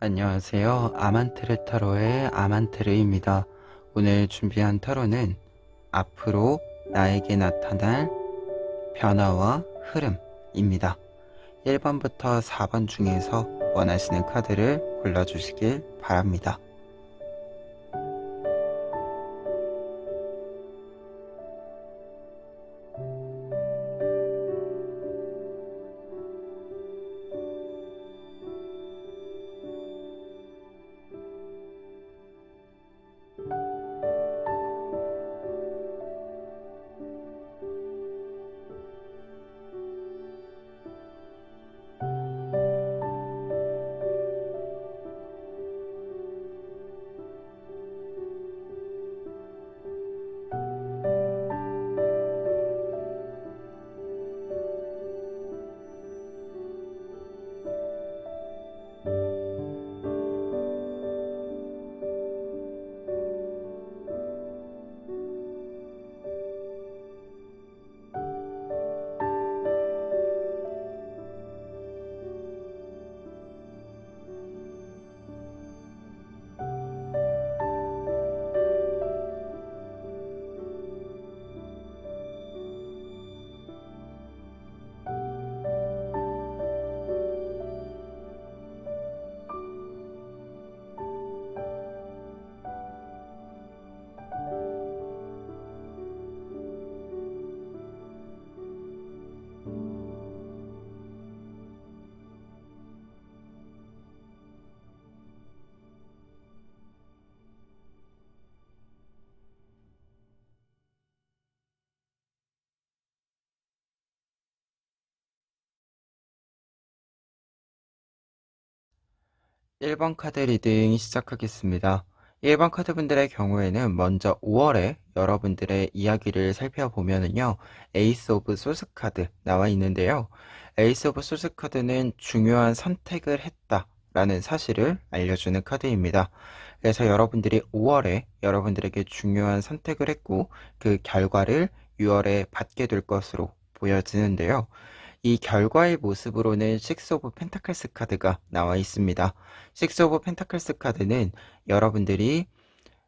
안녕하세요. 아만트르 타로의 아만트르입니다. 오늘 준비한 타로는 앞으로 나에게 나타날 변화와 흐름입니다. 1번부터 4번 중에서 원하시는 카드를 골라주시길 바랍니다. 1번 카드 리딩 시작하겠습니다. 1번 카드분들의 경우에는 먼저 5월에 여러분들의 이야기를 살펴보면요. 에이스 오브 소스 카드 나와 있는데요. 에이스 오브 소스 카드는 중요한 선택을 했다라는 사실을 알려주는 카드입니다. 그래서 여러분들이 5월에 여러분들에게 중요한 선택을 했고 그 결과를 6월에 받게 될 것으로 보여지는데요. 이 결과의 모습으로는 식스 오브 펜타클스 카드가 나와 있습니다. 식스 오브 펜타클스 카드는 여러분들이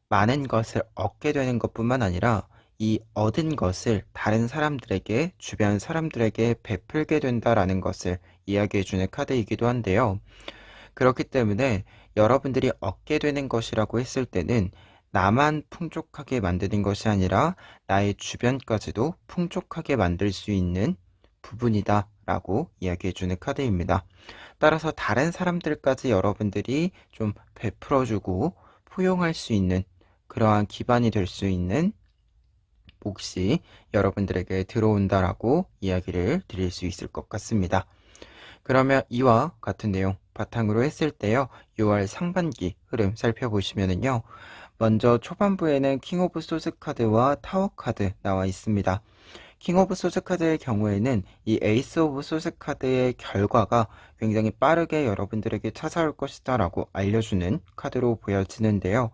많은 것을 얻게 되는 것뿐만 아니라 이 얻은 것을 다른 사람들에게, 주변 사람들에게 베풀게 된다라는 것을 이야기해주는 카드이기도 한데요. 그렇기 때문에 여러분들이 얻게 되는 것이라고 했을 때는 나만 풍족하게 만드는 것이 아니라 나의 주변까지도 풍족하게 만들 수 있는 부분이다 라고 이야기해주는 카드입니다. 따라서 다른 사람들까지 여러분들이 좀 베풀어주고 포용할 수 있는 그러한 기반이 될 수 있는 몫이 여러분들에게 들어온다라고 이야기를 드릴 수 있을 것 같습니다. 그러면 이와 같은 내용 바탕으로 했을 때요. 6월 상반기 흐름 살펴보시면은요. 먼저 초반부에는 킹 오브 소스 카드와 타워 카드 나와 있습니다. 킹 오브 소스 카드의 경우에는 이 에이스 오브 소스 카드의 결과가 굉장히 빠르게 여러분들에게 찾아올 것이다 라고 알려주는 카드로 보여지는데요.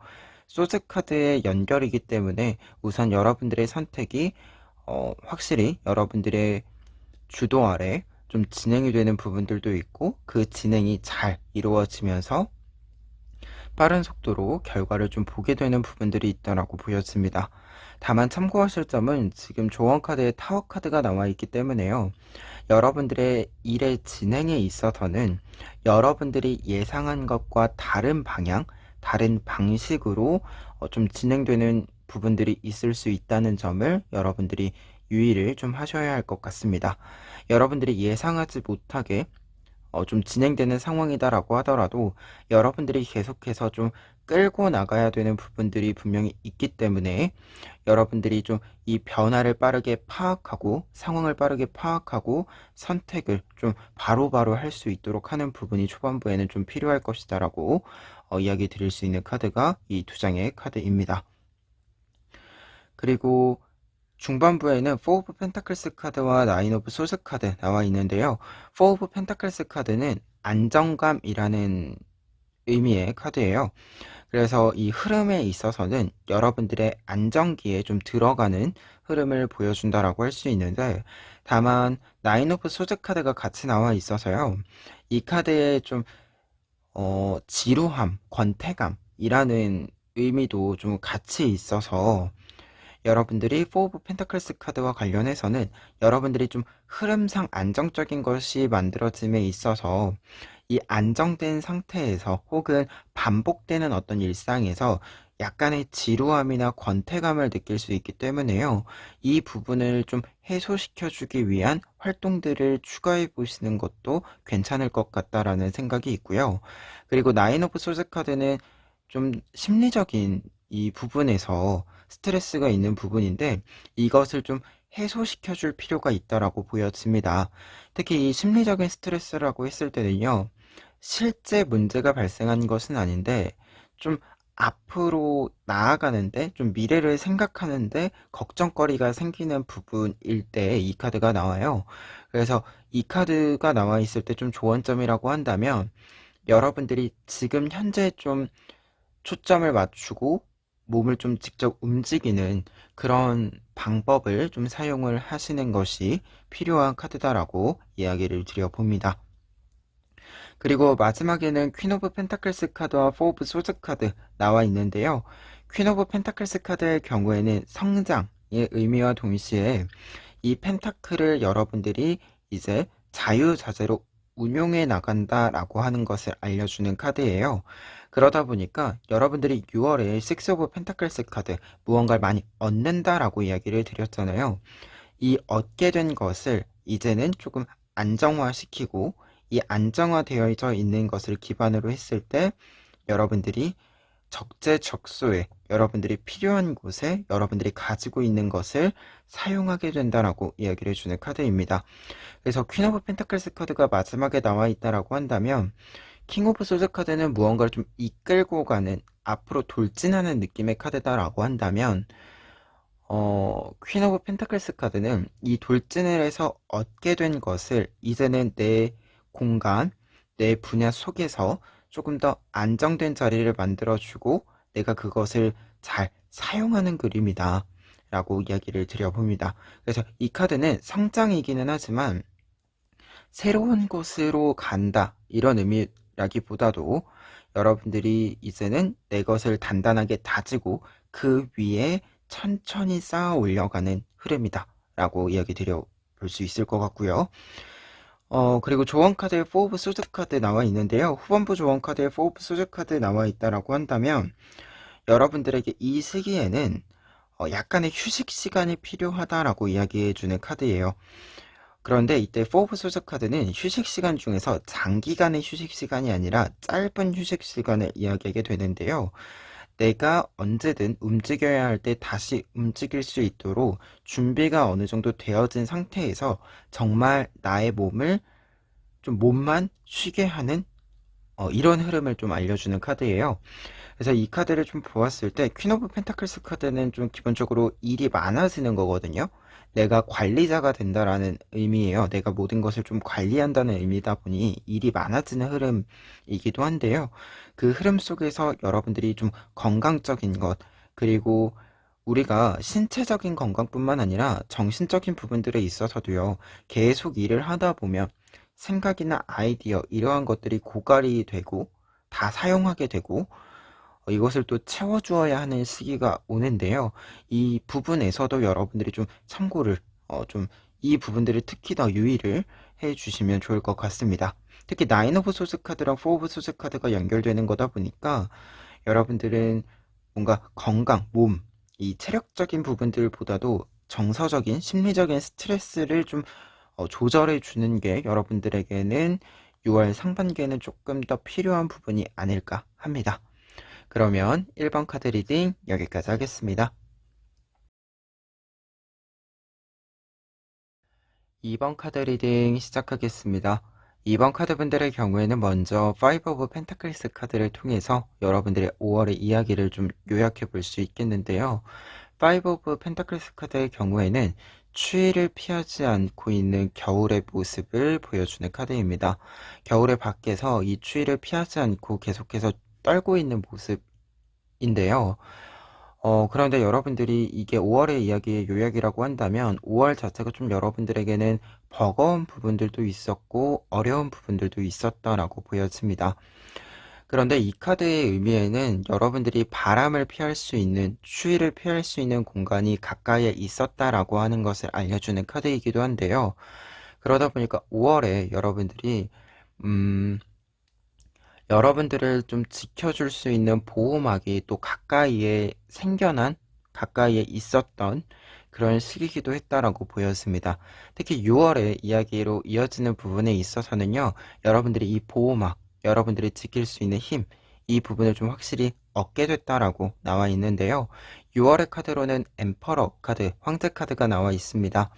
소스 카드의 연결이기 때문에 우선 여러분들의 선택이 확실히 여러분들의 주도 아래 좀 진행이 되는 부분들도 있고 그 진행이 잘 이루어지면서 빠른 속도로 결과를 좀 보게 되는 부분들이 있다라고 보여집니다. 다만 참고하실 점은 지금 조언 카드에 타워 카드가 나와 있기 때문에요. 여러분들의 일의 진행에 있어서는 여러분들이 예상한 것과 다른 방향, 다른 방식으로 좀 진행되는 부분들이 있을 수 있다는 점을 여러분들이 유의를 좀 하셔야 할 것 같습니다. 여러분들이 예상하지 못하게 좀 진행되는 상황이다라고 하더라도 여러분들이 계속해서 좀 끌고 나가야 되는 부분들이 분명히 있기 때문에 여러분들이 좀 이 변화를 빠르게 파악하고 상황을 빠르게 파악하고 선택을 좀 바로바로 할 수 있도록 하는 부분이 초반부에는 좀 필요할 것이다라고 이야기 드릴 수 있는 카드가 이 두 장의 카드입니다. 그리고 중반부에는 4 오브 펜타클스 카드와 9 오브 소스 카드 나와 있는데요. 4 오브 펜타클스 카드는 안정감이라는 의미의 카드예요. 그래서 이 흐름에 있어서는 여러분들의 안정기에 좀 들어가는 흐름을 보여준다라고 할 수 있는데 다만 9 오브 소드 카드가 같이 나와 있어서요. 이 카드에 좀 지루함, 권태감이라는 의미도 좀 같이 있어서 여러분들이 포 오브 펜타클스 카드와 관련해서는 여러분들이 좀 흐름상 안정적인 것이 만들어짐에 있어서 이 안정된 상태에서 혹은 반복되는 어떤 일상에서 약간의 지루함이나 권태감을 느낄 수 있기 때문에요. 이 부분을 좀 해소시켜주기 위한 활동들을 추가해 보시는 것도 괜찮을 것 같다라는 생각이 있고요. 그리고 나인 오브 소드 카드는 좀 심리적인 이 부분에서 스트레스가 있는 부분인데 이것을 좀 해소시켜 줄 필요가 있다라고 보여집니다. 특히 이 심리적인 스트레스라고 했을 때는요, 실제 문제가 발생한 것은 아닌데 좀 앞으로 나아가는데 좀 미래를 생각하는데 걱정거리가 생기는 부분일 때 이 카드가 나와요. 그래서 이 카드가 나와 있을 때 좀 조언점이라고 한다면 여러분들이 지금 현재 좀 초점을 맞추고 몸을 좀 직접 움직이는 그런 방법을 좀 사용을 하시는 것이 필요한 카드다라고 이야기를 드려봅니다. 그리고 마지막에는 퀸 오브 펜타클스 카드와 포 오브 소드 카드 나와 있는데요. 퀸 오브 펜타클스 카드의 경우에는 성장의 의미와 동시에 이 펜타클을 여러분들이 이제 자유자재로 운용해 나간다라고 하는 것을 알려주는 카드예요. 그러다 보니까 여러분들이 6월에 식스 오브 펜타클스 카드 무언가를 많이 얻는다라고 이야기를 드렸잖아요. 이 얻게 된 것을 이제는 조금 안정화시키고 이 안정화되어져 있는 것을 기반으로 했을 때 여러분들이 적재적소에 여러분들이 필요한 곳에 여러분들이 가지고 있는 것을 사용하게 된다라고 이야기를 해주는 카드입니다. 그래서 퀸 오브 펜타클스 카드가 마지막에 나와 있다라고 한다면 킹 오브 소드 카드는 무언가를 좀 이끌고 가는 앞으로 돌진하는 느낌의 카드다라고 한다면 퀸 오브 펜타클스 카드는 이 돌진을 해서 얻게 된 것을 이제는 내 공간, 내 분야 속에서 조금 더 안정된 자리를 만들어주고 내가 그것을 잘 사용하는 그림이다 라고 이야기를 드려봅니다. 그래서 이 카드는 성장이기는 하지만 새로운 곳으로 간다 이런 의미라기보다도 여러분들이 이제는 내 것을 단단하게 다지고 그 위에 천천히 쌓아 올려가는 흐름이다 라고 이야기 드려 볼 수 있을 것 같고요. 그리고 조언 카드에 4 오브 소드 카드 나와 있는데요. 후반부 조언 카드에 4 오브 소드 카드 나와 있다라고 한다면 여러분들에게 이 시기에는 약간의 휴식 시간이 필요하다라고 이야기해 주는 카드예요. 그런데 이때 4 오브 소드 카드는 휴식 시간 중에서 장기간의 휴식 시간이 아니라 짧은 휴식 시간을 이야기하게 되는데요. 내가 언제든 움직여야 할 때 다시 움직일 수 있도록 준비가 어느 정도 되어진 상태에서 정말 나의 몸을 좀 몸만 쉬게 하는 이런 흐름을 좀 알려주는 카드예요. 그래서 이 카드를 좀 보았을 때 퀸 오브 펜타클스 카드는 좀 기본적으로 일이 많아지는 거거든요. 내가 관리자가 된다라는 의미예요. 내가 모든 것을 좀 관리한다는 의미다 보니 일이 많아지는 흐름이기도 한데요. 그 흐름 속에서 여러분들이 좀 건강적인 것, 그리고 우리가 신체적인 건강뿐만 아니라 정신적인 부분들에 있어서도요, 계속 일을 하다 보면 생각이나 아이디어, 이러한 것들이 고갈이 되고 다 사용하게 되고 이것을 또 채워주어야 하는 시기가 오는데요. 이 부분에서도 여러분들이 좀 참고를, 좀 이 부분들을 특히 더 유의를 해 주시면 좋을 것 같습니다. 특히 나인 오브 소스 카드랑 4 오브 소스 카드가 연결되는 거다 보니까 여러분들은 뭔가 건강, 몸, 이 체력적인 부분들보다도 정서적인, 심리적인 스트레스를 좀 조절해 주는 게 여러분들에게는 6월 상반기에는 조금 더 필요한 부분이 아닐까 합니다. 그러면 1번 카드 리딩 여기까지 하겠습니다. 2번 카드 리딩 시작하겠습니다. 2번 카드분들의 경우에는 먼저 5 오브 펜타클스 카드를 통해서 여러분들의 5월의 이야기를 좀 요약해 볼 수 있겠는데요. 5 오브 펜타클스 카드의 경우에는 추위를 피하지 않고 있는 겨울의 모습을 보여주는 카드입니다. 겨울의 밖에서 이 추위를 피하지 않고 계속해서 떨고 있는 모습인데요. 그런데 여러분들이 이게 5월의 이야기의 요약이라고 한다면 5월 자체가 좀 여러분들에게는 버거운 부분들도 있었고 어려운 부분들도 있었다라고 보여집니다. 그런데 이 카드의 의미에는 여러분들이 바람을 피할 수 있는, 추위를 피할 수 있는 공간이 가까이에 있었다라고 하는 것을 알려주는 카드이기도 한데요. 그러다 보니까 5월에 음, 여러분들을 좀 지켜줄 수 있는 보호막이 또 가까이에 생겨난, 가까이에 있었던 그런 시기이기도 했다라고 보였습니다. 특히 6월의 이야기로 이어지는 부분에 있어서는요, 여러분들이 이 보호막, 여러분들이 지킬 수 있는 힘, 이 부분을 좀 확실히 얻게 됐다라고 나와 있는데요. 6월의 카드로는 엠퍼러 카드, 황제 카드가 나와 있습니다.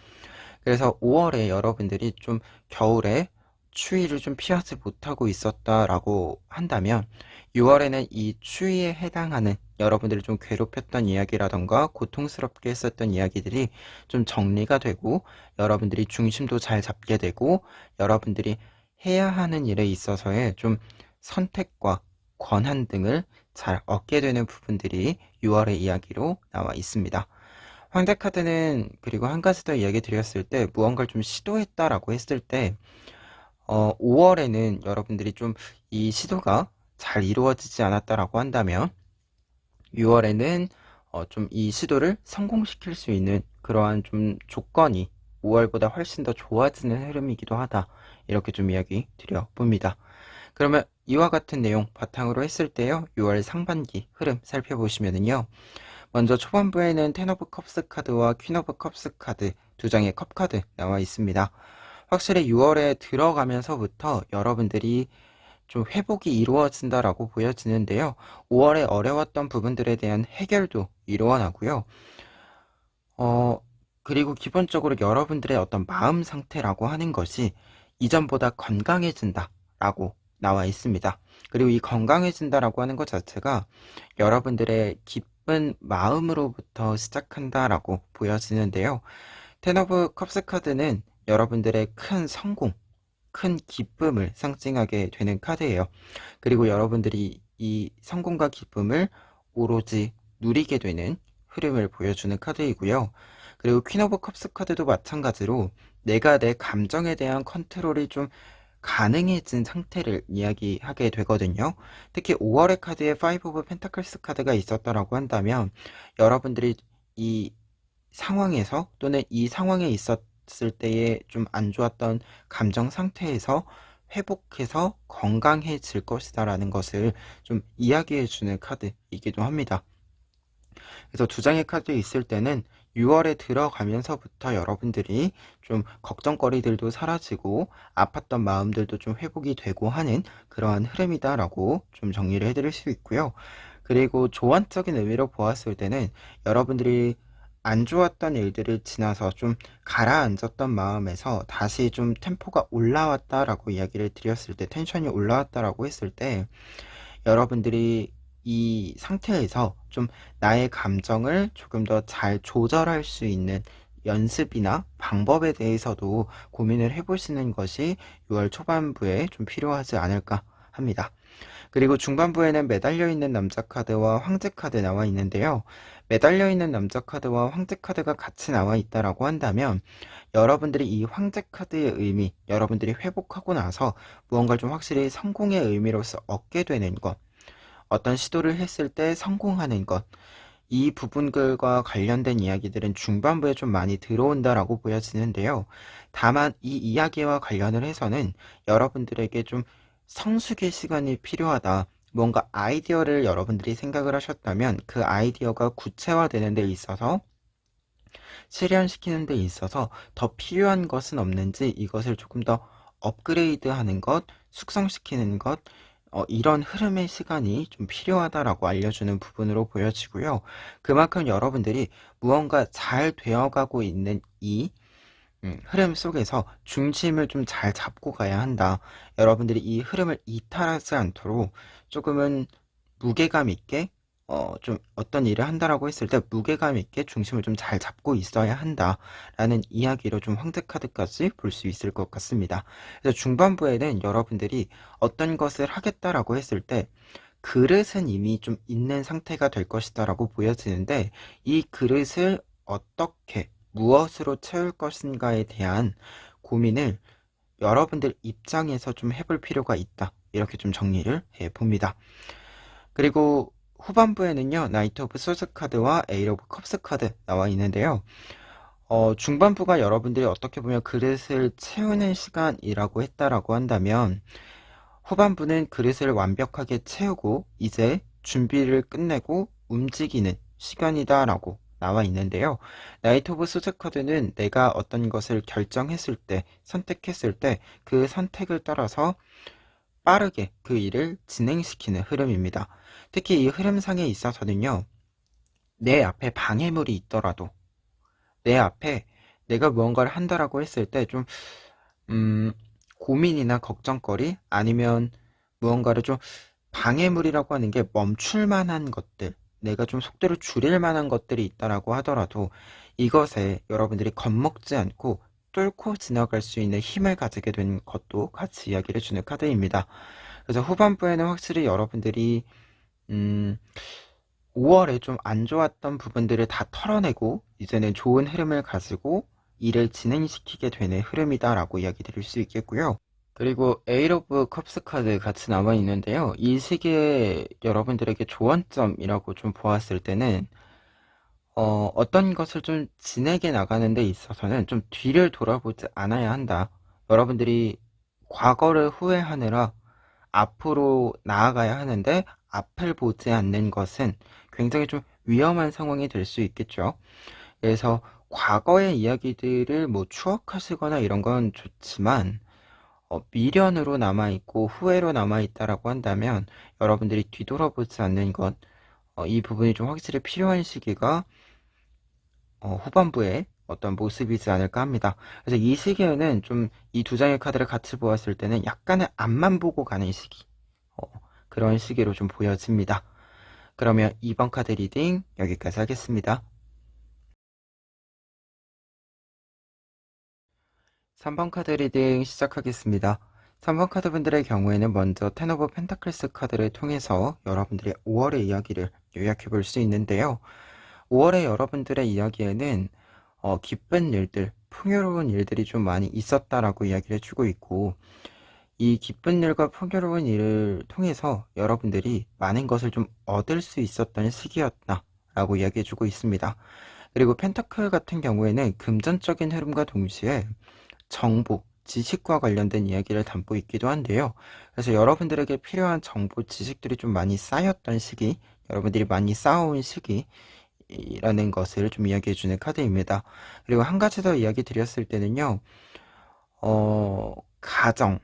그래서 5월에 여러분들이 좀 겨울에 추위를 좀 피하지 못하고 있었다라고 한다면 6월에는 이 추위에 해당하는 여러분들을 좀 괴롭혔던 이야기라던가 고통스럽게 했었던 이야기들이 좀 정리가 되고 여러분들이 중심도 잘 잡게 되고 여러분들이 해야 하는 일에 있어서의 좀 선택과 권한 등을 잘 얻게 되는 부분들이 6월의 이야기로 나와 있습니다. 황제카드는 그리고 한 가지 더 이야기 드렸을 때 무언가를 좀 시도했다라고 했을 때 5월에는 여러분들이 좀 이 시도가 잘 이루어지지 않았다라고 한다면 6월에는 좀 이 시도를 성공시킬 수 있는 그러한 좀 조건이 5월보다 훨씬 더 좋아지는 흐름이기도 하다. 이렇게 좀 이야기 드려봅니다. 그러면 이와 같은 내용 바탕으로 했을 때요. 6월 상반기 흐름 살펴보시면은요. 먼저 초반부에는 텐 오브 컵스 카드와 퀸 오브 컵스 카드 두 장의 컵 카드 나와 있습니다. 확실히 6월에 들어가면서부터 여러분들이 좀 회복이 이루어진다라고 보여지는데요. 5월에 어려웠던 부분들에 대한 해결도 일어나고요. 어, 그리고 기본적으로 여러분들의 어떤 마음 상태라고 하는 것이 이전보다 건강해진다라고 나와 있습니다. 그리고 이 건강해진다라고 하는 것 자체가 여러분들의 기쁜 마음으로부터 시작한다라고 보여지는데요. 텐 오브 컵스 카드는 여러분들의 큰 성공, 큰 기쁨을 상징하게 되는 카드예요. 그리고 여러분들이 이 성공과 기쁨을 오로지 누리게 되는 흐름을 보여주는 카드이고요. 그리고 퀸 오브 컵스 카드도 마찬가지로 내가 내 감정에 대한 컨트롤이 좀 가능해진 상태를 이야기하게 되거든요. 특히 5월의 카드에 5 오브 펜타클스 카드가 있었다라고 한다면 여러분들이 이 상황에서 또는 이 상황에 있었을 때의 좀 안 좋았던 감정 상태에서 회복해서 건강해질 것이다라는 것을 좀 이야기해주는 카드이기도 합니다. 그래서 두 장의 카드 있을 때는 6월에 들어가면서부터 여러분들이 좀 걱정거리들도 사라지고 아팠던 마음들도 좀 회복이 되고 하는 그러한 흐름이다라고 좀 정리를 해드릴 수 있고요. 그리고 조언적인 의미로 보았을 때는 여러분들이 안 좋았던 일들을 지나서 좀 가라앉았던 마음에서 다시 좀 템포가 올라왔다라고 이야기를 드렸을 때, 텐션이 올라왔다라고 했을 때 여러분들이 이 상태에서 좀 나의 감정을 조금 더 잘 조절할 수 있는 연습이나 방법에 대해서도 고민을 해보시는 것이 6월 초반부에 좀 필요하지 않을까 합니다. 그리고 중반부에는 매달려 있는 남자 카드와 황제 카드 나와 있는데요. 매달려 있는 남자 카드와 황제 카드가 같이 나와 있다라고 한다면 여러분들이 이 황제 카드의 의미, 여러분들이 회복하고 나서 무언가를 좀 확실히 성공의 의미로서 얻게 되는 것, 어떤 시도를 했을 때 성공하는 것, 이 부분들과 관련된 이야기들은 중반부에 좀 많이 들어온다라고 보여지는데요. 다만 이 이야기와 관련을 해서는 여러분들에게 좀 성숙의 시간이 필요하다. 뭔가 아이디어를 여러분들이 생각을 하셨다면 그 아이디어가 구체화되는 데 있어서 실현시키는 데 있어서 더 필요한 것은 없는지 이것을 조금 더 업그레이드하는 것, 숙성시키는 것, 이런 흐름의 시간이 좀 필요하다라고 알려주는 부분으로 보여지고요. 그만큼 여러분들이 무언가 잘 되어가고 있는 이 흐름 속에서 중심을 좀 잘 잡고 가야 한다. 여러분들이 이 흐름을 이탈하지 않도록 조금은 무게감 있게 좀 어떤 일을 한다라고 했을 때 무게감 있게 중심을 좀 잘 잡고 있어야 한다라는 이야기로 좀 황제 카드까지 볼 수 있을 것 같습니다. 그래서 중반부에는 여러분들이 어떤 것을 하겠다라고 했을 때 그릇은 이미 좀 있는 상태가 될 것이다라고 보여지는데 이 그릇을 어떻게 무엇으로 채울 것인가에 대한 고민을 여러분들 입장에서 좀 해볼 필요가 있다. 이렇게 좀 정리를 해봅니다. 그리고 후반부에는요, 나이트 오브 소스 카드와 에이 오브 컵스 카드 나와 있는데요. 중반부가 여러분들이 어떻게 보면 그릇을 채우는 시간이라고 했다라고 한다면, 후반부는 그릇을 완벽하게 채우고 이제 준비를 끝내고 움직이는 시간이다라고 나와 있는데요. 나이트 오브 소스 카드는 내가 어떤 것을 결정했을 때, 선택했을 때 그 선택을 따라서 빠르게 그 일을 진행시키는 흐름입니다. 특히 이 흐름상에 있어서는요, 내 앞에 방해물이 있더라도, 내 앞에 내가 무언가를 한다라고 했을 때 좀, 고민이나 걱정거리, 아니면 무언가를 좀 방해물이라고 하는 게 멈출 만한 것들, 내가 좀 속도를 줄일 만한 것들이 있다라고 하더라도 이것에 여러분들이 겁먹지 않고 뚫고 지나갈 수 있는 힘을 가지게 된 것도 같이 이야기를 주는 카드입니다. 그래서 후반부에는 확실히 여러분들이 5월에 좀 안 좋았던 부분들을 다 털어내고 이제는 좋은 흐름을 가지고 일을 진행시키게 되는 흐름이다라고 이야기 드릴 수 있겠고요. 그리고 에잇 오브 컵스 카드 같이 남아 있는데요. 이 시기에 여러분들에게 조언점이라고 좀 보았을 때는 어떤 것을 좀 진행해 나가는 데 있어서는 좀 뒤를 돌아보지 않아야 한다. 여러분들이 과거를 후회하느라 앞으로 나아가야 하는데 앞을 보지 않는 것은 굉장히 좀 위험한 상황이 될 수 있겠죠. 그래서 과거의 이야기들을 뭐 추억하시거나 이런 건 좋지만 미련으로 남아있고 후회로 남아있다라고 한다면 여러분들이 뒤돌아보지 않는 것, 이 부분이 좀 확실히 필요한 시기가 후반부에 어떤 모습이지 않을까 합니다. 그래서 이 시기에는 좀 이 두 장의 카드를 같이 보았을 때는 약간의 앞만 보고 가는 시기, 그런 시기로 좀 보여집니다. 그러면 2번 카드 리딩 여기까지 하겠습니다. 3번 카드 리딩 시작하겠습니다. 3번 카드 분들의 경우에는 먼저 텐 오브 펜타클스 카드를 통해서 여러분들의 5월의 이야기를 요약해 볼 수 있는데요. 5월의 여러분들의 이야기에는 기쁜 일들, 풍요로운 일들이 좀 많이 있었다라고 이야기를 해주고 있고, 이 기쁜 일과 풍요로운 일을 통해서 여러분들이 많은 것을 좀 얻을 수 있었던 시기였다라고 이야기해주고 있습니다. 그리고 펜타클 같은 경우에는 금전적인 흐름과 동시에 정보, 지식과 관련된 이야기를 담고 있기도 한데요. 그래서 여러분들에게 필요한 정보, 지식들이 좀 많이 쌓였던 시기, 여러분들이 많이 쌓아온 시기라는 것을 좀 이야기해주는 카드입니다. 그리고 한 가지 더 이야기 드렸을 때는요, 가정,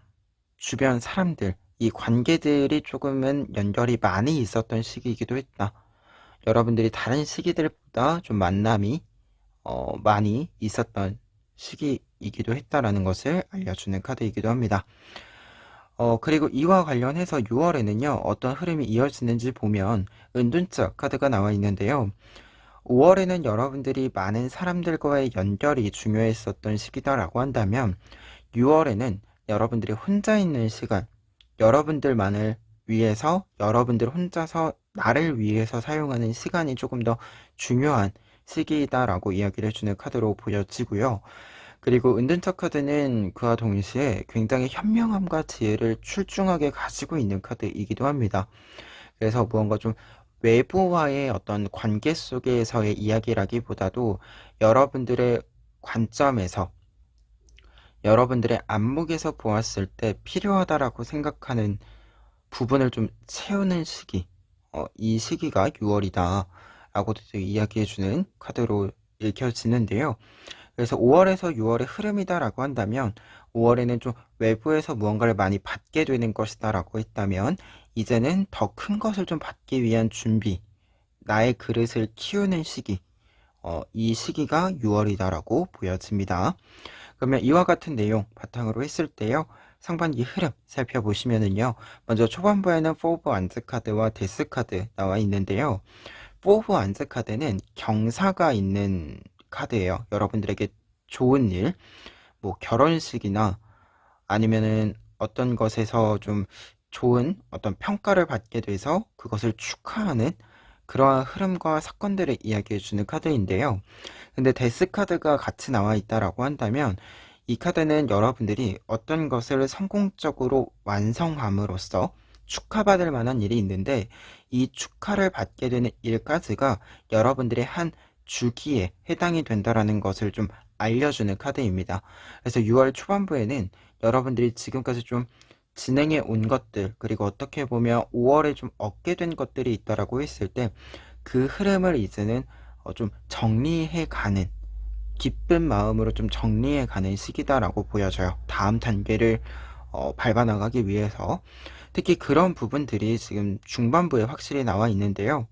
주변 사람들, 이 관계들이 조금은 연결이 많이 있었던 시기이기도 했다. 여러분들이 다른 시기들보다 좀 만남이 많이 있었던 시기이기도 했다라는 것을 알려주는 카드이기도 합니다. 그리고 이와 관련해서 6월에는요, 어떤 흐름이 이어지는지 보면 은둔자 카드가 나와 있는데요. 5월에는 여러분들이 많은 사람들과의 연결이 중요했었던 시기다라고 한다면 6월에는 여러분들이 혼자 있는 시간, 여러분들만을 위해서, 여러분들 혼자서 나를 위해서 사용하는 시간이 조금 더 중요한 시기이다라고 이야기를 해주는 카드로 보여지고요. 그리고 은둔자 카드는 그와 동시에 굉장히 현명함과 지혜를 출중하게 가지고 있는 카드이기도 합니다. 그래서 무언가 좀 외부와의 어떤 관계 속에서의 이야기라기보다도 여러분들의 관점에서, 여러분들의 안목에서 보았을 때 필요하다라고 생각하는 부분을 좀 채우는 시기, 이 시기가 6월이다 라고도 이야기해주는 카드로 읽혀지는데요. 그래서 5월에서 6월의 흐름이다 라고 한다면 5월에는 좀 외부에서 무언가를 많이 받게 되는 것이다 라고 했다면 이제는 더 큰 것을 좀 받기 위한 준비, 나의 그릇을 키우는 시기, 이 시기가 6월이다 라고 보여집니다. 그러면 이와 같은 내용 바탕으로 했을 때요, 상반기 흐름 살펴보시면은요, 먼저 초반부에는 4 오브 완즈 카드와 데스 카드 나와 있는데요. 4 오브 완즈 카드는 경사가 있는 카드예요. 여러분들에게 좋은 일, 뭐 결혼식이나 아니면은 어떤 것에서 좀 좋은 어떤 평가를 받게 돼서 그것을 축하하는 그러한 흐름과 사건들을 이야기해주는 카드인데요. 근데 데스 카드가 같이 나와 있다라고 한다면 이 카드는 여러분들이 어떤 것을 성공적으로 완성함으로써 축하받을 만한 일이 있는데, 이 축하를 받게 되는 일까지가 여러분들의 한 주기에 해당이 된다라는 것을 좀 알려주는 카드입니다. 그래서 6월 초반부에는 여러분들이 지금까지 좀 진행해 온 것들, 그리고 어떻게 보면 5월에 좀 얻게 된 것들이 있다라고 했을 때, 그 흐름을 이제는 좀 정리해 가는, 기쁜 마음으로 좀 정리해 가는 시기다라고 보여져요. 다음 단계를 밟아 나가기 위해서. 특히 그런 부분들이 지금 중반부에 확실히 나와 있는데요.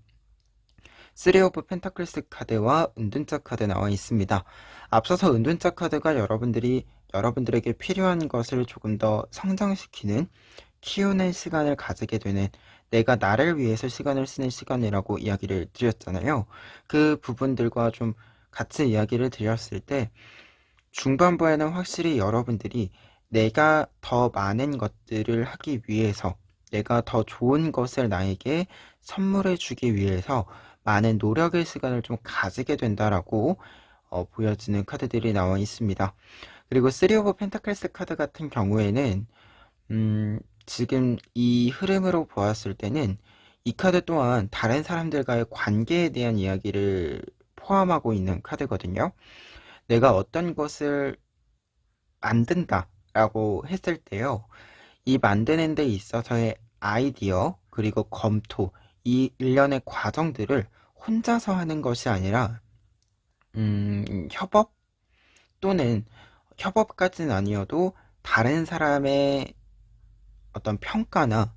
3 오브 펜타클스 카드와 은둔자 카드 나와 있습니다. 앞서서 은둔자 카드가 여러분들에게 필요한 것을 조금 더 성장시키는, 키우는 시간을 가지게 되는, 내가 나를 위해서 시간을 쓰는 시간이라고 이야기를 드렸잖아요. 그 부분들과 좀 같이 이야기를 드렸을 때, 중반부에는 확실히 여러분들이 내가 더 많은 것들을 하기 위해서, 내가 더 좋은 것을 나에게 선물해 주기 위해서 많은 노력의 시간을 좀 가지게 된다라고 보여지는 카드들이 나와 있습니다. 그리고 3 오브 펜타클스 카드 같은 경우에는 지금 이 흐름으로 보았을 때는 이 카드 또한 다른 사람들과의 관계에 대한 이야기를 포함하고 있는 카드거든요. 내가 어떤 것을 만든다라고 했을 때요, 이 만드는 데 있어서의 아이디어, 그리고 검토, 이 일련의 과정들을 혼자서 하는 것이 아니라, 협업 또는 협업까지는 아니어도 다른 사람의 어떤 평가나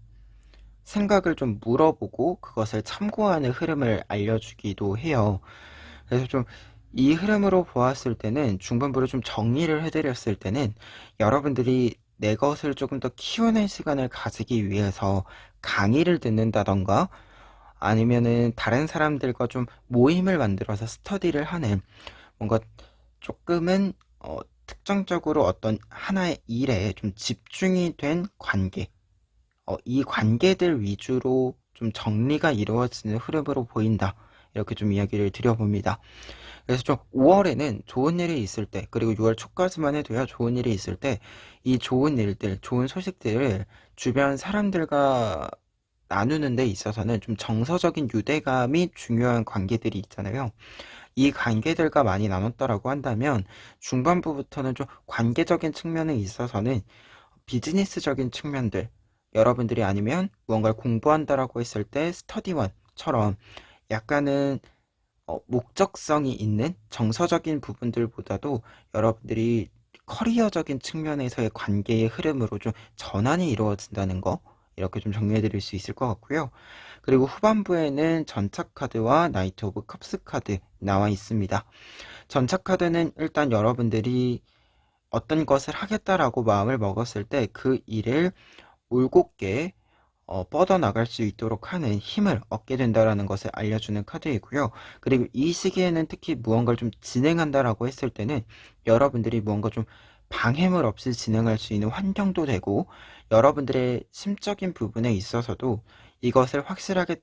생각을 좀 물어보고 그것을 참고하는 흐름을 알려주기도 해요. 그래서 좀 이 흐름으로 보았을 때는, 중반부를 좀 정리를 해드렸을 때는, 여러분들이 내 것을 조금 더 키우는 시간을 가지기 위해서 강의를 듣는다던가, 아니면은 다른 사람들과 좀 모임을 만들어서 스터디를 하는, 뭔가 조금은 특정적으로 어떤 하나의 일에 좀 집중이 된 관계, 이 관계들 위주로 좀 정리가 이루어지는 흐름으로 보인다, 이렇게 좀 이야기를 드려봅니다. 그래서 좀 5월에는 좋은 일이 있을 때, 그리고 6월 초까지만 해도요, 좋은 일이 있을 때, 이 좋은 일들, 좋은 소식들을 주변 사람들과 나누는 데 있어서는 좀 정서적인 유대감이 중요한 관계들이 있잖아요. 이 관계들과 많이 나눴다라고 한다면, 중반부부터는 좀 관계적인 측면에 있어서는 비즈니스적인 측면들, 여러분들이 아니면 무언가를 공부한다라고 했을 때 스터디원처럼 약간은 목적성이 있는 정서적인 부분들보다도 여러분들이 커리어적인 측면에서의 관계의 흐름으로 좀 전환이 이루어진다는 거, 이렇게 좀 정리해 드릴 수 있을 것 같고요. 그리고 후반부에는 전차 카드와 나이트 오브 컵스 카드 나와 있습니다. 전차 카드는 일단 여러분들이 어떤 것을 하겠다라고 마음을 먹었을 때 그 일을 올곧게 뻗어나갈 수 있도록 하는 힘을 얻게 된다라는 것을 알려주는 카드이고요. 그리고 이 시기에는 특히 무언가를 좀 진행한다라고 했을 때는 여러분들이 무언가 좀 방해물 없이 진행할 수 있는 환경도 되고, 여러분들의 심적인 부분에 있어서도 이것을 확실하게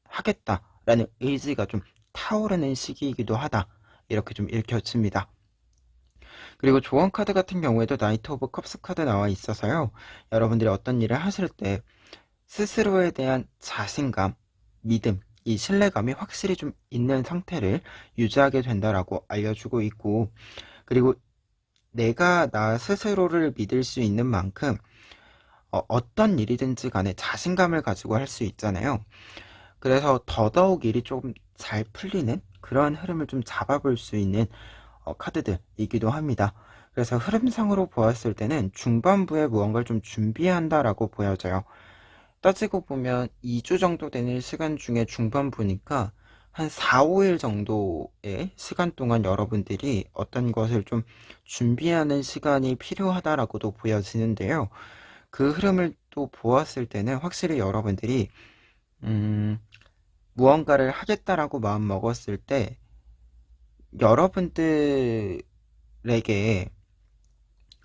하겠다라는 의지가 좀 타오르는 시기이기도 하다, 이렇게 좀 읽혀집니다. 그리고 조언 카드 같은 경우에도 나이트 오브 컵스 카드 나와 있어서요, 여러분들이 어떤 일을 하실 때 스스로에 대한 자신감, 믿음, 이 신뢰감이 확실히 좀 있는 상태를 유지하게 된다라고 알려주고 있고, 그리고 내가 나 스스로를 믿을 수 있는 만큼 어떤 일이든지 간에 자신감을 가지고 할 수 있잖아요. 그래서 더더욱 일이 조금 잘 풀리는 그러한 흐름을 좀 잡아볼 수 있는 카드들이기도 합니다. 그래서 흐름상으로 보았을 때는 중반부에 무언가를 좀 준비한다라고 보여져요. 따지고 보면 2주 정도 되는 시간 중에 중반부니까 한 4, 5일 정도의 시간 동안 여러분들이 어떤 것을 좀 준비하는 시간이 필요하다라고도 보여지는데요. 그 흐름을 또 보았을 때는 확실히 여러분들이 음, 무언가를 하겠다라고 마음 먹었을 때 여러분들에게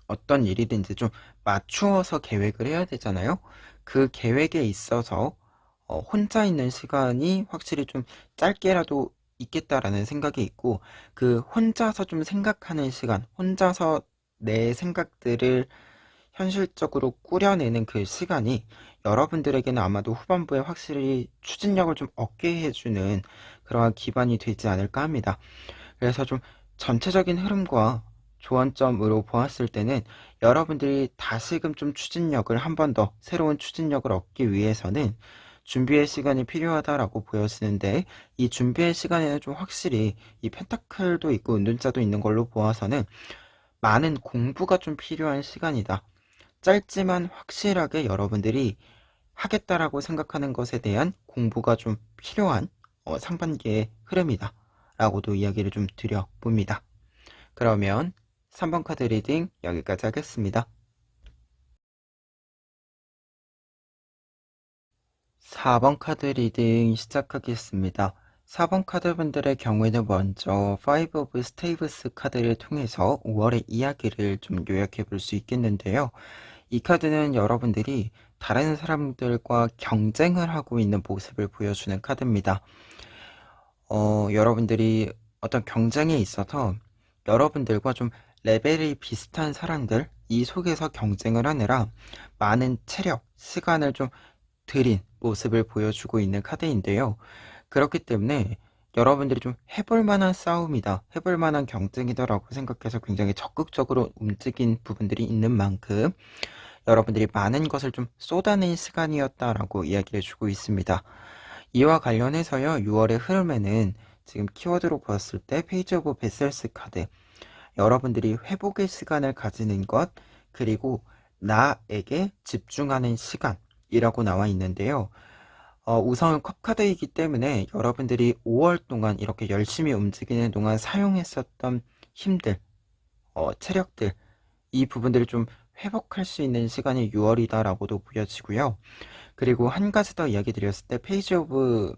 어떤 일이든지 좀 맞추어서 계획을 해야 되잖아요. 그 계획에 있어서 혼자 있는 시간이 확실히 좀 짧게라도 있겠다라는 생각이 있고, 그 혼자서 좀 생각하는 시간, 혼자서 내 생각들을 현실적으로 꾸려내는 그 시간이 여러분들에게는 아마도 후반부에 확실히 추진력을 좀 얻게 해주는 그러한 기반이 되지 않을까 합니다. 그래서 좀 전체적인 흐름과 조언점으로 보았을 때는 여러분들이 다시금 좀 추진력을 한 번 더 새로운 추진력을 얻기 위해서는 준비의 시간이 필요하다라고 보여지는데, 이 준비의 시간에는 좀 확실히 이 펜타클도 있고 은둔자도 있는 걸로 보아서는 많은 공부가 좀 필요한 시간이다. 짧지만 확실하게 여러분들이 하겠다라고 생각하는 것에 대한 공부가 좀 필요한 상반기의 흐름이다 라고도 이야기를 좀 드려봅니다. 그러면 3번 카드 리딩 여기까지 하겠습니다. 4번 카드 리딩 시작하겠습니다. 4번 카드분들의 경우에는 먼저 5 of Staves 카드를 통해서 5월의 이야기를 좀 요약해 볼 수 있겠는데요. 이 카드는 여러분들이 다른 사람들과 경쟁을 하고 있는 모습을 보여주는 카드입니다. 여러분들이 어떤 경쟁에 있어서 여러분들과 좀 레벨이 비슷한 사람들, 이 속에서 경쟁을 하느라 많은 체력, 시간을 좀 들인 모습을 보여주고 있는 카드인데요. 그렇기 때문에 여러분들이 좀 해볼 만한 싸움이다, 해볼 만한 경쟁이다라고 생각해서 굉장히 적극적으로 움직인 부분들이 있는 만큼 여러분들이 많은 것을 좀 쏟아낸 시간이었다라고 이야기를 해주고 있습니다. 이와 관련해서요, 6월의 흐름에는 지금 키워드로 보았을 때 페이지 오브 베셀스 카드, 여러분들이 회복의 시간을 가지는 것, 그리고 나에게 집중하는 시간이라고 나와 있는데요. 우선 컵 카드이기 때문에 여러분들이 5월 동안 이렇게 열심히 움직이는 동안 사용했었던 힘들, 체력들, 이 부분들을 좀 회복할 수 있는 시간이 6월이다라고도 보여지고요. 그리고 한 가지 더 이야기 드렸을 때 페이지 오브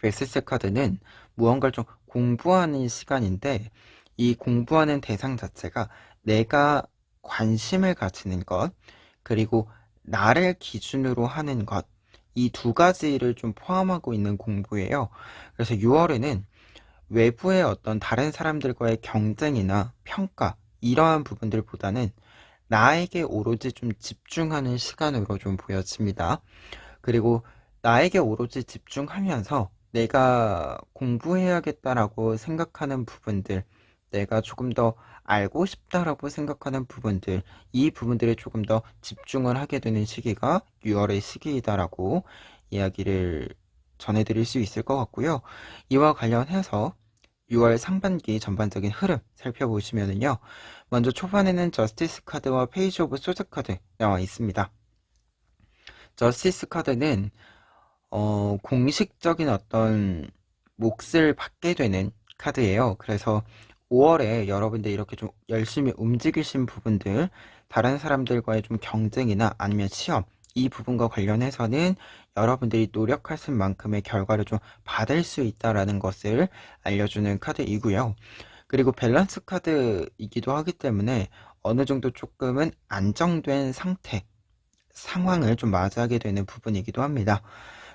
베스스 카드는 무언가를 좀 공부하는 시간인데, 이 공부하는 대상 자체가 내가 관심을 가지는 것, 그리고 나를 기준으로 하는 것, 이 두 가지를 좀 포함하고 있는 공부예요. 그래서 6월에는 외부의 어떤 다른 사람들과의 경쟁이나 평가, 이러한 부분들보다는 나에게 오로지 좀 집중하는 시간으로 좀 보여집니다. 그리고 나에게 오로지 집중하면서 내가 공부해야겠다라고 생각하는 부분들, 내가 조금 더 알고 싶다라고 생각하는 부분들, 이 부분들에 조금 더 집중을 하게 되는 시기가 6월의 시기이다라고 이야기를 전해드릴 수 있을 것 같고요. 이와 관련해서 6월 상반기 전반적인 흐름 살펴보시면은요, 먼저 초반에는 저스티스 카드와 페이지 오브 소드 카드 나와 있습니다. 저스티스 카드는 공식적인 어떤 몫을 받게 되는 카드예요. 그래서 5월에 여러분들 이렇게 좀 열심히 움직이신 부분들, 다른 사람들과의 좀 경쟁이나 아니면 시험, 이 부분과 관련해서는 여러분들이 노력하신 만큼의 결과를 좀 받을 수 있다라는 것을 알려주는 카드이고요. 그리고 밸런스 카드이기도 하기 때문에 어느 정도 조금은 안정된 상태, 상황을 좀 맞이하게 되는 부분이기도 합니다.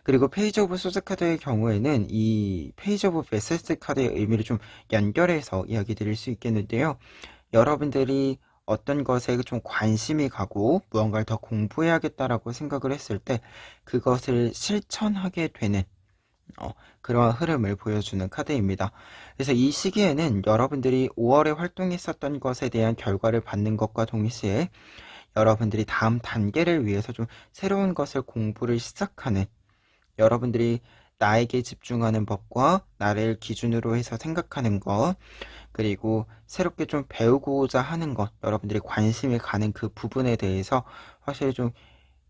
그리고 페이지 오브 소스 카드의 경우에는 이 페이지 오브 베세스 카드의 의미를 좀 연결해서 이야기 드릴 수 있겠는데요. 여러분들이 어떤 것에 좀 관심이 가고 무언가를 더 공부해야겠다라고 생각을 했을 때 그것을 실천하게 되는 그러한 흐름을 보여주는 카드입니다. 그래서 이 시기에는 여러분들이 5월에 활동했었던 것에 대한 결과를 받는 것과 동시에 여러분들이 다음 단계를 위해서 좀 새로운 것을 공부를 시작하는, 여러분들이 나에게 집중하는 법과 나를 기준으로 해서 생각하는 것, 그리고 새롭게 좀 배우고자 하는 것, 여러분들이 관심이 가는 그 부분에 대해서 확실히 좀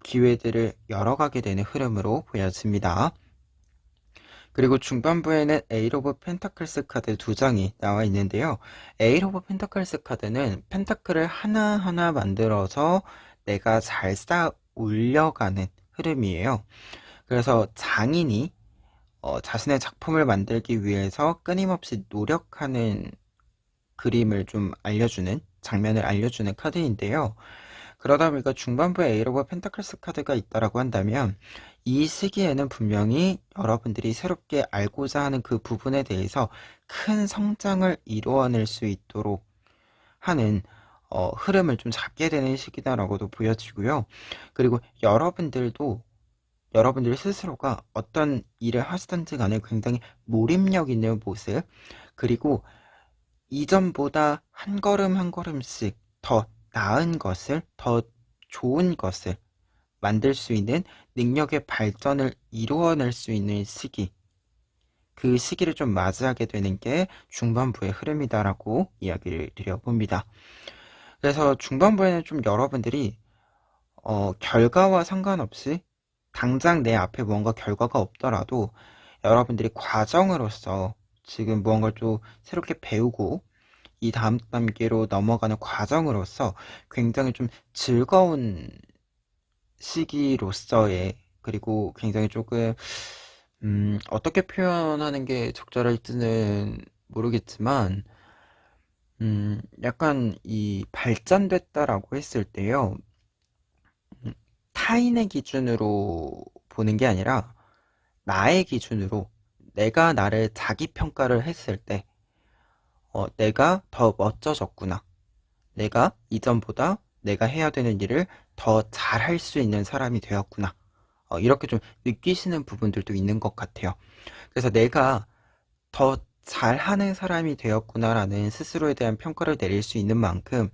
기회들을 열어가게 되는 흐름으로 보여집니다. 그리고 중반부에는 에잇 오브 펜타클스 카드 두 장이 나와 있는데요. 에잇 오브 펜타클스 카드는 펜타클을 하나하나 만들어서 내가 잘 쌓아 올려가는 흐름이에요. 그래서 장인이 자신의 작품을 만들기 위해서 끊임없이 노력하는 그림을 좀 알려주는, 장면을 알려주는 카드인데요. 그러다 보니까 중반부에 에잇 오브 펜타클스 카드가 있다라고 한다면 이 시기에는 분명히 여러분들이 새롭게 알고자 하는 그 부분에 대해서 큰 성장을 이루어낼 수 있도록 하는 흐름을 좀 잡게 되는 시기다라고도 보여지고요. 그리고 여러분들 스스로가 어떤 일을 하시든지 간에 굉장히 몰입력 있는 모습, 그리고 이전보다 한 걸음 한 걸음씩 더 나은 것을, 더 좋은 것을 만들 수 있는 능력의 발전을 이루어낼 수 있는 시기, 그 시기를 좀 맞이하게 되는 게 중반부의 흐름이다라고 이야기를 드려봅니다. 그래서 중반부에는 좀 여러분들이 결과와 상관없이 당장 내 앞에 무언가 결과가 없더라도 여러분들이 과정으로서 지금 무언가를 좀 새롭게 배우고 이 다음 단계로 넘어가는 과정으로서 굉장히 좀 즐거운 시기로서의, 그리고 굉장히 조금 어떻게 표현하는 게 적절할지는 모르겠지만 약간 이 발전됐다라고 했을 때요. 타인의 기준으로 보는 게 아니라 나의 기준으로, 내가 나를 자기 평가를 했을 때 내가 더 멋져졌구나. 내가 이전보다 내가 해야 되는 일을 더 잘할 수 있는 사람이 되었구나. 이렇게 좀 느끼시는 부분들도 있는 것 같아요. 그래서 내가 더 잘하는 사람이 되었구나라는 스스로에 대한 평가를 내릴 수 있는 만큼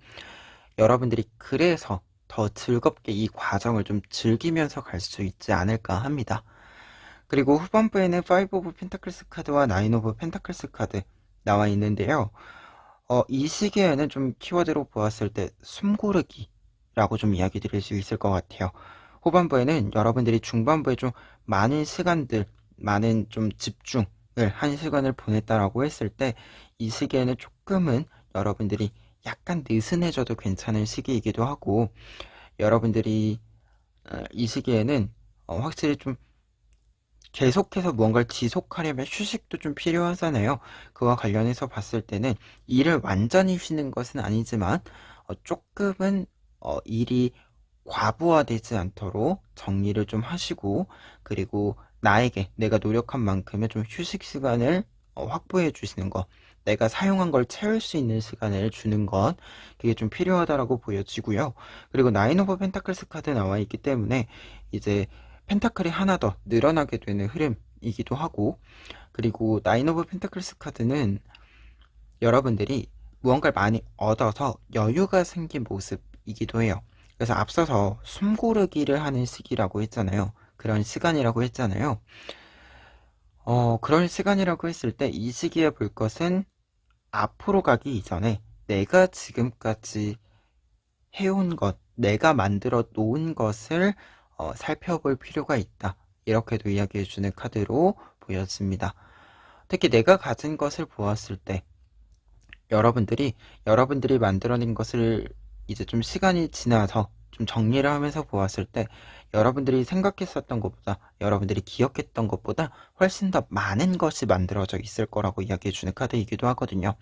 여러분들이 그래서 더 즐겁게 이 과정을 좀 즐기면서 갈 수 있지 않을까 합니다. 그리고 후반부에는 5 오브 펜타클스 카드와 9 오브 펜타클스 카드 나와 있는데요. 이 시기에는 좀 키워드로 보았을 때 숨고르기라고 좀 이야기 드릴 수 있을 것 같아요. 후반부에는 여러분들이 중반부에 좀 많은 시간들, 많은 좀 집중을 한 시간을 보냈다라고 했을 때 이 시기에는 조금은 여러분들이 약간 느슨해져도 괜찮은 시기이기도 하고, 여러분들이 이 시기에는 확실히 좀 계속해서 무언가를 지속하려면 휴식도 좀 필요하잖아요. 그와 관련해서 봤을 때는 일을 완전히 쉬는 것은 아니지만 조금은 일이 과부하되지 않도록 정리를 좀 하시고, 그리고 나에게 내가 노력한 만큼의 좀 휴식 시간을 확보해 주시는 것, 내가 사용한 걸 채울 수 있는 시간을 주는 것, 그게 좀 필요하다라고 보여지고요. 그리고 나인 오브 펜타클스 카드 나와 있기 때문에 이제 펜타클이 하나 더 늘어나게 되는 흐름이기도 하고, 그리고 나인 오브 펜타클스 카드는 여러분들이 무언가를 많이 얻어서 여유가 생긴 모습이기도 해요. 그래서 앞서서 숨고르기를 하는 시기라고 했잖아요. 그런 시간이라고 했잖아요. 그런 시간이라고 했을 때 이 시기에 볼 것은 앞으로 가기 이전에 내가 지금까지 해온 것, 내가 만들어 놓은 것을 살펴볼 필요가 있다. 이렇게도 이야기해주는 카드로 보였습니다. 특히 내가 가진 것을 보았을 때 여러분들이 만들어낸 것을 이제 좀 시간이 지나서 좀 정리를 하면서 보았을 때 여러분들이 생각했었던 것보다, 여러분들이 기억했던 것보다 훨씬 더 많은 것이 만들어져 있을 거라고 이야기해주는 카드이기도 하거든요.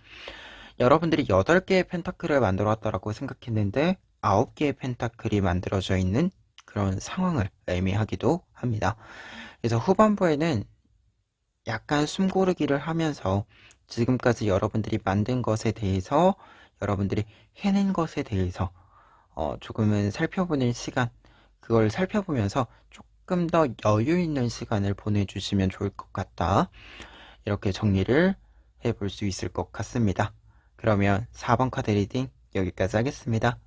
여러분들이 8개의 펜타클을 만들어 왔다라고 생각했는데 9개의 펜타클이 만들어져 있는 그런 상황을 의미하기도 합니다. 그래서 후반부에는 약간 숨고르기를 하면서 지금까지 여러분들이 만든 것에 대해서, 여러분들이 해낸 것에 대해서 조금은 살펴보는 시간, 그걸 살펴보면서 조금 더 여유 있는 시간을 보내주시면 좋을 것 같다. 이렇게 정리를 해볼 수 있을 것 같습니다. 그러면 4번 카드 리딩 여기까지 하겠습니다.